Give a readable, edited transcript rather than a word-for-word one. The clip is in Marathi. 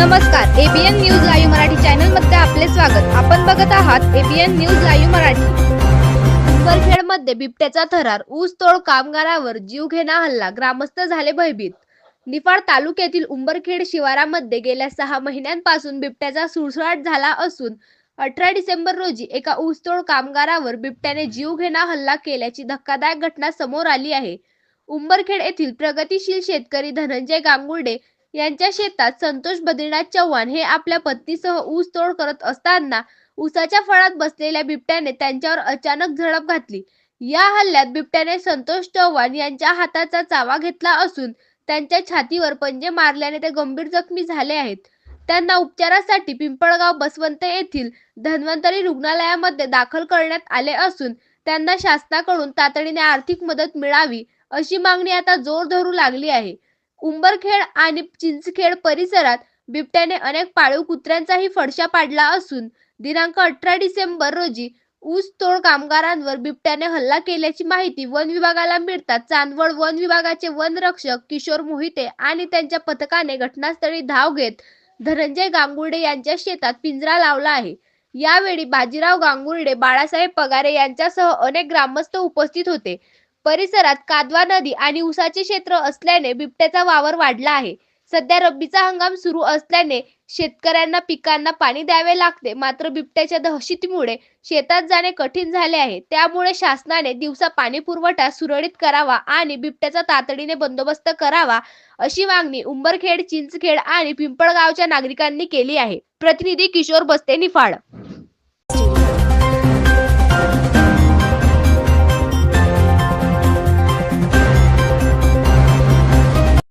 नमस्कार, ABN news live Marathi channel मध्ये आपले स्वागत। आपण बघत आहात एबीएन न्यूज लाईव्ह मराठी। उंबरखेडमध्ये बिबट्याचा थरार, ऊस तोड कामगारावर जीवघेणा हल्ला, ग्रामस्थ झाले भयभीत। निफाड तालुक्यातील उंबरखेड शिवारामध्ये गेल्या 6 महिन्यांपासून बिबट्याचा सुळसुळाट झाला असून 18 डिसेंबर रोजी एका ऊसतोड कामगारावर बिबट्याने जीवघेणा हल्ला केल्याची धक्कादायक घटना समोर आली आहे। उंबरखेड येथील प्रगतिशील शेतकरी धनंजय गांगुर्डे यांच्या शेतात संतोष बद्रीनाथ चव्हाण हे आपल्या पत्नीसह ऊस तोड करत असताना ऊसाच्या फळात बसलेल्या बिबट्याने त्यांच्यावर अचानक झडप घातली। या हल्ल्यात बिबट्याने संतोष चव्हाण यांच्या हाताचा चावा घेतला असून त्यांच्या छातीवर पंजे मारल्याने ते गंभीर जखमी झाले आहेत। त्यांना उपचारासाठी पिंपळगाव बसवंत येथील धन्वंतरी रुग्णालयामध्ये दाखल करण्यात आले असून त्यांना शासनाकडून तातडीने आर्थिक मदत मिळावी अशी मागणी आता जोर धरू लागली आहे। उंबरखेड आणि चिंचखेड परिसरात बिबट्याने अनेक पाळीव कुत्र्यांचाही फडशा पाडला असून दिनांक 18 डिसेंबर रोजी ऊस तोड कामगारांवर बिबट्याने हल्ला केल्याची माहिती वन विभागाला मिळताच चांदवड वन विभागाचे वनरक्षक किशोर मोहिते आणि त्यांच्या पथकाने घटनास्थळी धाव घेत धनंजय गांगुर्डे यांच्या शेतात पिंजरा लावला आहे। यावेळी बाजीराव गांगुर्डे, बाळासाहेब पगारे यांच्यासह अनेक ग्रामस्थ उपस्थित होते। परिसरात कादवा नदी आणि ऊसाचे क्षेत्र असल्याने बिबट्याचा वावर वाढला आहे। सध्या रब्बीचा हंगाम सुरू असल्याने शेतकऱ्यांना पिकांना पाणी द्यावे लागते, मात्र बिबट्याच्या दहशतीमुळे शेतात जाणे कठीण झाले आहे। त्यामुळे शासनाने दिवसा पाणी पुरवठा सुरळीत करावा आणि बिबट्याचा तातडीने बंदोबस्त करावा अशी मागणी उंबरखेड, चिंचखेड आणि पिंपळगावच्या नागरिकांनी केली आहे। प्रतिनिधी किशोर बस्ते, निफाड।